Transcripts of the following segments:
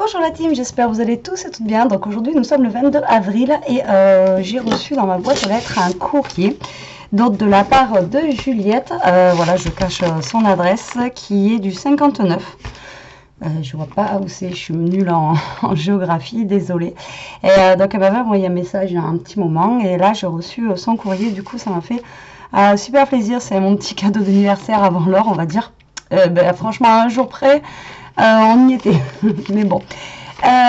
Bonjour la team, j'espère que vous allez tous et toutes bien. Donc aujourd'hui nous sommes le 22 avril et j'ai reçu dans ma boîte aux lettres un courrier donc de la part de Juliette. Voilà, je cache son adresse qui est du 59. Je vois pas où c'est, je suis nulle en géographie, désolée. Et donc elle m'avait envoyé un message il y a un petit moment et là j'ai reçu son courrier, du coup ça m'a fait super plaisir. C'est mon petit cadeau d'anniversaire avant l'heure, on va dire. Franchement, à un jour près, on y était. Mais bon.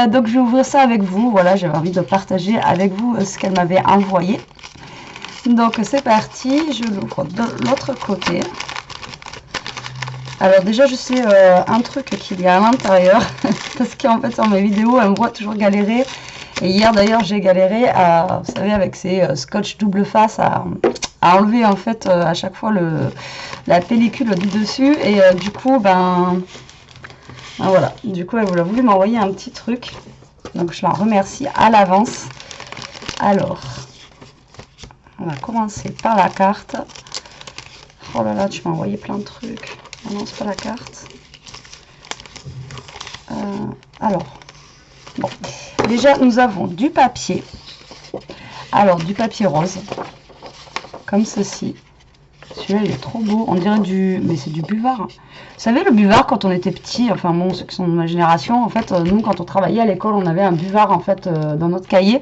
Donc je vais ouvrir ça avec vous. Voilà, j'avais envie de partager avec vous ce qu'elle m'avait envoyé. Donc c'est parti, je l'ouvre de l'autre côté. Alors déjà je sais un truc qu'il y a à l'intérieur, parce qu'en fait sur mes vidéos elle me voit toujours galérer. Et hier d'ailleurs j'ai galéré à, vous savez, avec ces scotch double face à enlever en fait à chaque fois la pellicule du dessus. Et du coup voilà, du coup elle a voulu m'envoyer un petit truc, donc je la remercie à l'avance. Alors on va commencer par la carte. Oh là là, tu m'as envoyé plein de trucs. Non, c'est pas la carte. Alors bon, déjà nous avons du papier. Alors du papier rose comme ceci. Celui-là il est trop beau, on dirait mais c'est du buvard. Vous savez le buvard quand on était petit, enfin bon, ceux qui sont de ma génération, en fait nous quand on travaillait à l'école on avait un buvard en fait dans notre cahier.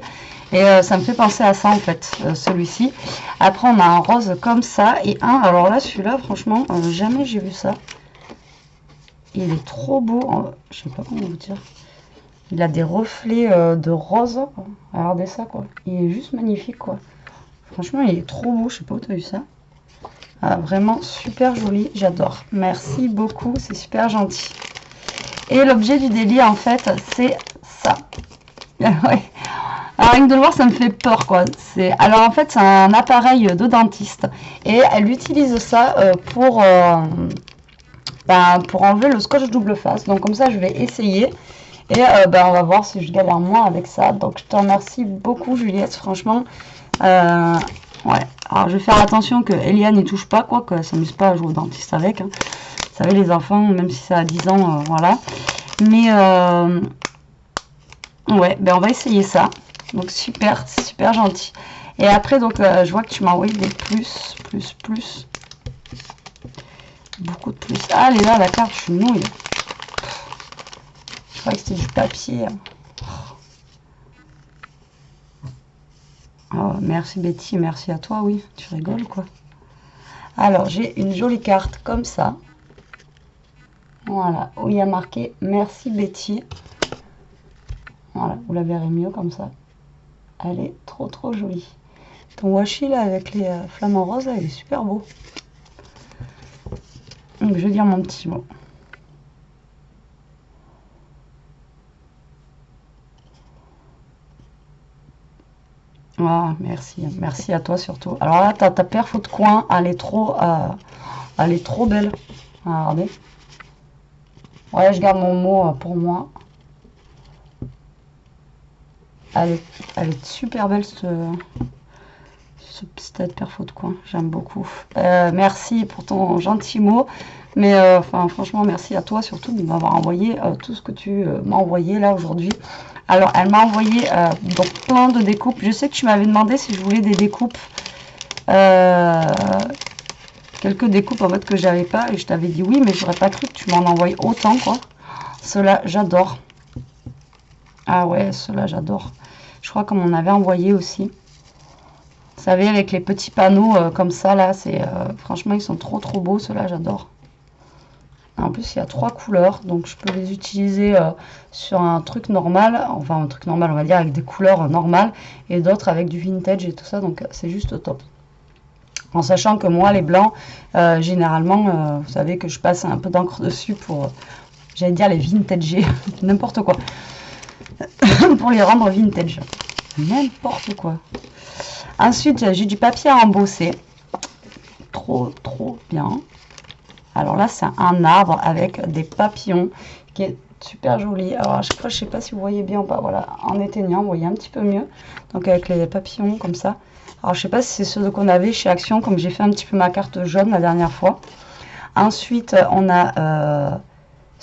Et ça me fait penser à ça en fait, celui-ci. Après on a un rose comme ça et alors là celui-là franchement jamais j'ai vu ça. Il est trop beau, je sais pas comment vous dire. Il a des reflets de rose, regardez ça quoi. Il est juste magnifique quoi. Franchement il est trop beau, je sais pas où tu as vu ça. Vraiment super joli, j'adore. Merci beaucoup, c'est super gentil. Et l'objet du délit en fait c'est ça. Ouais. Alors rien que de le voir ça me fait peur quoi. Alors en fait c'est un appareil de dentiste et elle utilise ça pour enlever le scotch double face. Donc comme ça je vais essayer et on va voir si je galère moins avec ça. Donc je te remercie beaucoup Juliette, franchement. Ouais, alors je vais faire attention que Eliane n'y touche pas, quoi, que elle s'amuse pas à jouer au dentiste avec. Hein. Vous savez, les enfants, même si ça a 10 ans, voilà. Mais, ouais, on va essayer ça. Donc super, c'est super gentil. Et après, donc, je vois que tu m'as envoyé des plus. Beaucoup de plus. Ah, elle est là, la carte, je suis nouille. Je croyais que c'était du papier. Oh, merci Betty, merci à toi, oui, tu rigoles quoi. Alors, j'ai une jolie carte comme ça. Voilà, où il y a marqué merci Betty. Voilà, vous la verrez mieux comme ça. Elle est trop jolie. Ton washi là avec les flamants roses, là, il est super beau. Donc, je vais dire mon petit mot. Ah, merci à toi surtout. Alors là, ta paire faux de coin, elle est trop belle. Regardez. Ouais, je garde mon mot pour moi. Elle est super belle cette paire faux de coin. J'aime beaucoup. Merci pour ton gentil mot. Mais franchement, merci à toi surtout de m'avoir envoyé tout ce que tu m'as envoyé là aujourd'hui. Alors, elle m'a envoyé donc plein de découpes. Je sais que tu m'avais demandé si je voulais des découpes. Quelques découpes en fait que j'avais pas. Et je t'avais dit oui, mais j'aurais pas cru que tu m'en envoyais autant quoi. Ceux-là, j'adore. Ah ouais, ceux-là, j'adore. Je crois qu'on m'en avait envoyé aussi. Vous savez, avec les petits panneaux comme ça, là, franchement, ils sont trop beaux. Ceux-là, j'adore. En plus, il y a 3 couleurs, donc je peux les utiliser sur un truc normal, enfin un truc normal, on va dire, avec des couleurs normales, et d'autres avec du vintage et tout ça, donc c'est juste top. En sachant que moi, les blancs, généralement, vous savez que je passe un peu d'encre dessus pour, j'allais dire, les vintager, n'importe quoi, pour les rendre vintage. N'importe quoi. Ensuite, j'ai du papier à embosser. Trop bien. Alors là, c'est un arbre avec des papillons qui est super joli. Alors à chaque fois, je sais pas si vous voyez bien ou pas. Voilà, en éteignant, vous voyez un petit peu mieux. Donc avec les papillons comme ça. Alors je sais pas si c'est ceux qu'on avait chez Action, comme j'ai fait un petit peu ma carte jaune la dernière fois. Ensuite, on a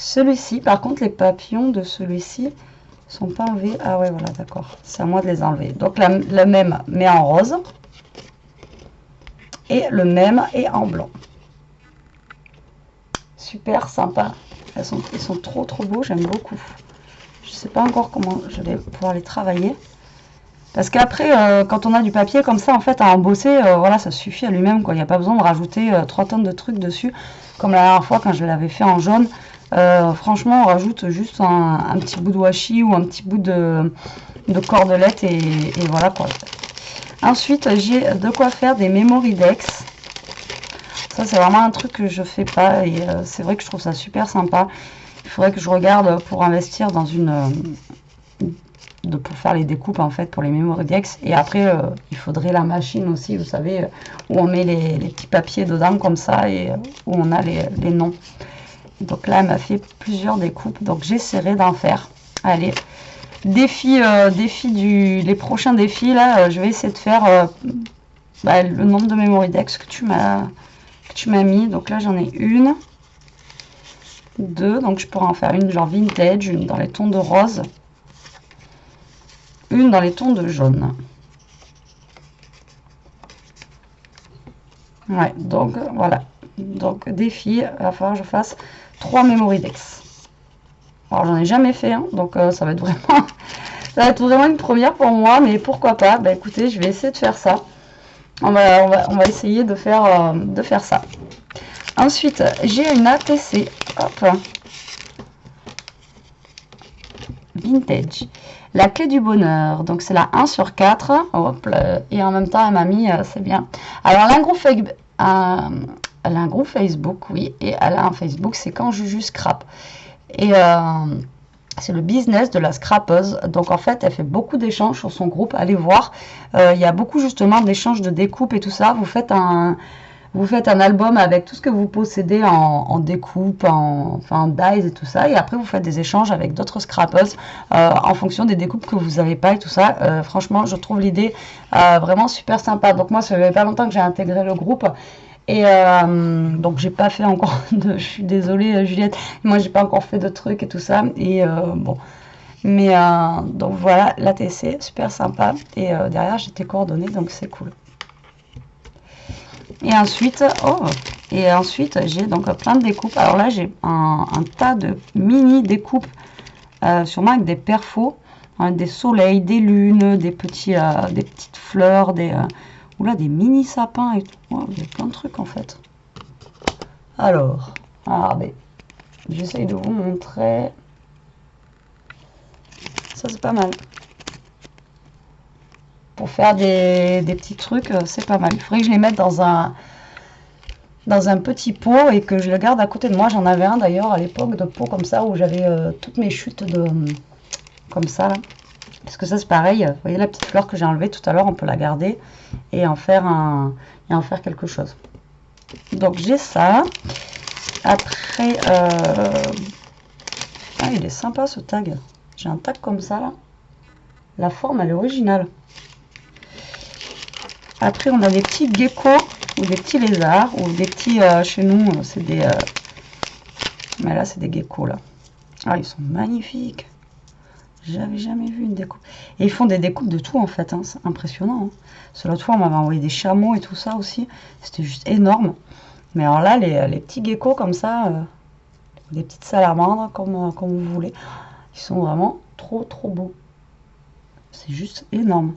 Celui-ci, par contre, les papillons de celui-ci sont pas enlevés. Ah ouais, voilà, d'accord. C'est à moi de les enlever. Donc le même, mais en rose. Et le même est en blanc. Super sympa. Ils sont trop beaux, j'aime beaucoup. Je sais pas encore comment je vais pouvoir les travailler. Parce qu'après, quand on a du papier comme ça, en fait, à embosser, voilà, ça suffit à lui-même, quoi. Il n'y a pas besoin de rajouter 3 tonnes de trucs dessus. Comme la dernière fois, quand je l'avais fait en jaune. Franchement, on rajoute juste un petit bout de washi ou un petit bout de cordelette et voilà, quoi. Ensuite, j'ai de quoi faire des Memorydex. Ça, c'est vraiment un truc que je fais pas et c'est vrai que je trouve ça super sympa. Il faudrait que je regarde pour investir dans pour faire les découpes en fait pour les Memorydex. Et après, il faudrait la machine aussi, vous savez, où on met les petits papiers dedans comme ça et où on a les noms. Donc là, elle m'a fait plusieurs découpes, donc j'essaierai d'en faire. Allez, les prochains défis là, je vais essayer de faire le nombre de Memorydex que tu m'as mis. Donc là, j'en ai une, deux, donc je pourrais en faire une genre vintage, une dans les tons de rose, une dans les tons de jaune. Ouais, donc voilà. Donc défi, il va falloir que je fasse 3 Memorydex. Alors j'en ai jamais fait, hein, donc ça va être vraiment une première pour moi, mais pourquoi pas. Bah écoutez, je vais essayer de faire ça. On va essayer de faire ça. Ensuite, j'ai une ATC. Hop. Vintage. La clé du bonheur. Donc, c'est la 1 sur 4. Hop, et en même temps, elle m'a mis, c'est bien. Alors, elle a un groupe Facebook, oui. Et elle a un Facebook, c'est quand Juju scrap. Et c'est le business de la scrapeuse. Donc, en fait, elle fait beaucoup d'échanges sur son groupe. Allez voir. Il y a beaucoup, justement, d'échanges de découpe et tout ça. Vous faites un album avec tout ce que vous possédez en découpe, en dies et tout ça. Et après, vous faites des échanges avec d'autres scrappers en fonction des découpes que vous n'avez pas et tout ça. Franchement, je trouve l'idée vraiment super sympa. Donc moi, ça fait pas longtemps que j'ai intégré le groupe. Et donc, j'ai pas fait encore je suis désolée, Juliette. Moi, j'ai pas encore fait de trucs et tout ça. Et bon. Mais donc voilà, l'ATC, super sympa. Et derrière, j'ai tes coordonnées, donc c'est cool. Et ensuite, j'ai donc plein de découpes. Alors là, j'ai un tas de mini découpes, sûrement avec des perfos, hein, des soleils, des lunes, des petites fleurs, des mini sapins et tout. Ouais, il y a plein de trucs en fait. Alors, regardez, j'essaye de vous montrer. Ça, c'est pas mal. Pour faire des petits trucs, c'est pas mal. Il faudrait que je les mette dans un petit pot et que je le garde à côté de moi. J'en avais un d'ailleurs à l'époque de pot comme ça où j'avais toutes mes chutes comme ça là. Parce que ça c'est pareil, vous voyez la petite fleur que j'ai enlevée tout à l'heure, on peut la garder et en faire quelque chose. Donc j'ai ça. Après, il est sympa ce tag. J'ai un tag comme ça là. La forme elle est originale. Après, on a des petits geckos ou des petits lézards ou des petits, chez nous, c'est des... mais là, c'est des geckos, là. Ah, ils sont magnifiques. J'avais jamais vu une découpe. Et ils font des découpes de tout, en fait. Hein. C'est impressionnant. Hein. Parce que l'autre fois, on m'avait envoyé des chameaux et tout ça aussi. C'était juste énorme. Mais alors là, les petits geckos comme ça, des petites salamandres, comme vous voulez, ils sont vraiment trop beaux. C'est juste énorme.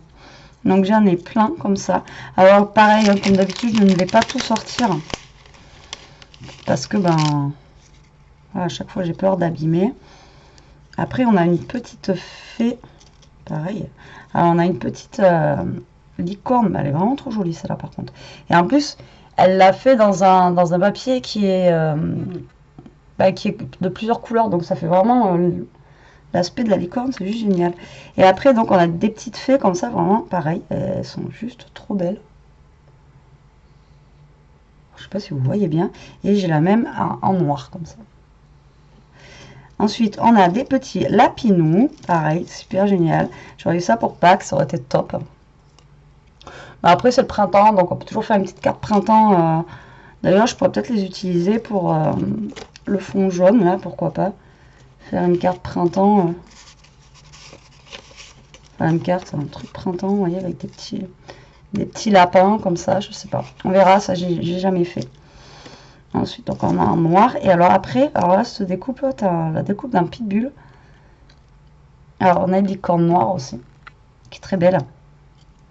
Donc j'en ai plein comme ça. Alors pareil, hein, comme d'habitude, je ne vais pas tout sortir. Parce que voilà, à chaque fois j'ai peur d'abîmer. Après on a une petite fée. Pareil. Alors on a une petite licorne. Elle est vraiment trop jolie celle-là par contre. Et en plus, elle l'a fait dans un papier qui est de plusieurs couleurs. Donc ça fait vraiment... l'aspect de la licorne, c'est juste génial. Et après, donc, on a des petites fées comme ça, vraiment pareil. Elles sont juste trop belles. Je sais pas si vous voyez bien. Et j'ai la même en noir, comme ça. Ensuite, on a des petits lapinous. Pareil, super génial. J'aurais eu ça pour Pâques, ça aurait été top. Mais après, c'est le printemps, donc on peut toujours faire une petite carte printemps. D'ailleurs, je pourrais peut-être les utiliser pour le fond jaune, là, pourquoi pas. Faire une carte printemps. Faire une carte, un truc printemps, vous voyez, avec des petits lapins comme ça, je sais pas. On verra, ça j'ai jamais fait. Ensuite, donc on a un noir. Et alors après, alors là, cette découpe, tu as la découpe d'un pitbull. Alors on a une licorne noire aussi, qui est très belle.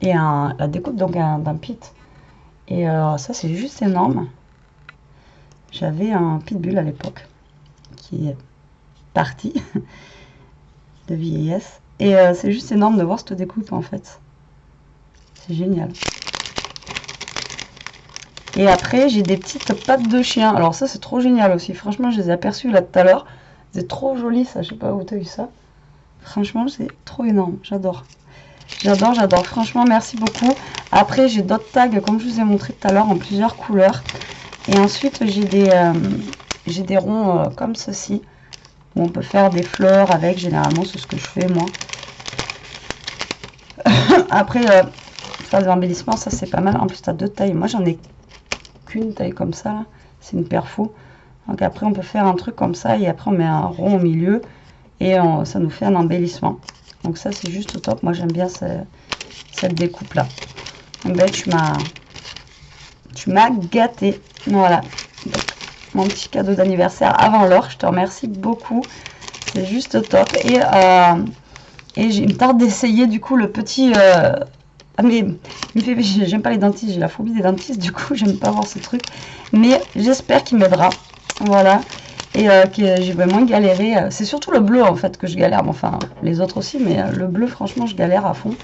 Et la découpe donc d'un pit. Et ça c'est juste énorme. J'avais un pitbull à l'époque, qui est parti de vieillesse. Et c'est juste énorme de voir cette découpe en fait. C'est génial. Et après, j'ai des petites pattes de chien. Alors ça, c'est trop génial aussi. Franchement, je les ai aperçues là tout à l'heure. C'est trop joli ça. Je sais pas où tu as eu ça. Franchement, c'est trop énorme. J'adore. J'adore, j'adore. Franchement, merci beaucoup. Après, j'ai d'autres tags, comme je vous ai montré tout à l'heure, en plusieurs couleurs. Et ensuite, j'ai des ronds comme ceci, où on peut faire des fleurs avec. Généralement, c'est ce que je fais, moi. Après, faire de l'embellissement, ça, c'est pas mal. En plus, tu as deux tailles. Moi, j'en ai qu'une taille comme ça, là. C'est une perfo. Donc après, on peut faire un truc comme ça. Et après, on met un rond au milieu. Et ça nous fait un embellissement. Donc ça, c'est juste top. Moi, j'aime bien cette découpe-là. Ben, tu m'as gâté. Voilà. Donc, mon petit cadeau d'anniversaire avant l'heure. Je te remercie beaucoup. C'est juste top. Et il me tarde d'essayer, du coup, le petit... Ah, mais j'aime pas les dentistes. J'ai la phobie des dentistes. Du coup, j'aime pas voir ce truc. Mais j'espère qu'il m'aidera. Voilà. Et que j'ai moins galéré. C'est surtout le bleu en fait que je galère. Enfin, les autres aussi, mais le bleu, franchement, je galère à fond.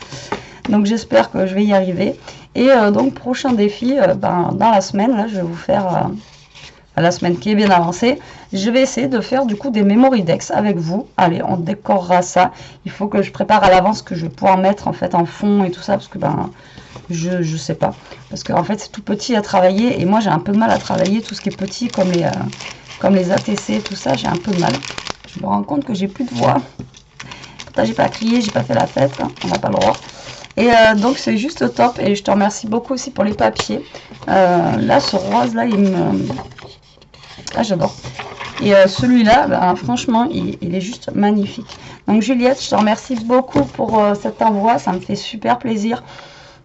Donc j'espère que je vais y arriver. Et donc, prochain défi, dans la semaine, là, je vais vous faire, la semaine qui est bien avancée, je vais essayer de faire du coup des memory decks avec vous. Allez, on décorera ça. Il faut que je prépare à l'avance ce que je vais pouvoir mettre en fait en fond et tout ça, parce que je sais pas. Parce qu'en fait, c'est tout petit à travailler. Et moi, j'ai un peu de mal à travailler tout ce qui est petit, comme les ATC, tout ça, j'ai un peu de mal. Je me rends compte que j'ai plus de voix. Pourtant, j'ai pas crié, j'ai pas fait la fête, hein, on n'a pas le droit. Et donc, c'est juste top. Et je te remercie beaucoup aussi pour les papiers. Là, ce rose-là, ah, j'adore. Et celui-là, ben, franchement, il est juste magnifique. Donc, Juliette, je te remercie beaucoup pour cet envoi. Ça me fait super plaisir.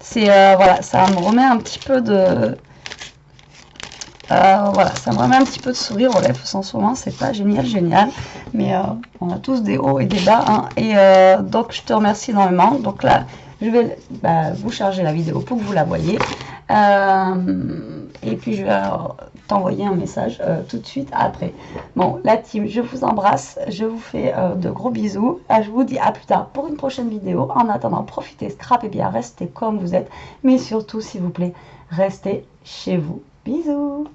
C'est, voilà, ça me remet un petit peu de... voilà, ça me remet un petit peu de sourire aux lèvres en ce moment, c'est pas génial, mais on a tous des hauts et des bas, hein, et donc je te remercie énormément. Donc là, je vais vous charger la vidéo pour que vous la voyez, et puis je vais t'envoyer un message tout de suite après. Bon, la team, je vous embrasse, je vous fais de gros bisous, je vous dis à plus tard pour une prochaine vidéo. En attendant, profitez, scrapez bien, restez comme vous êtes, mais surtout, s'il vous plaît, restez chez vous. Bisous!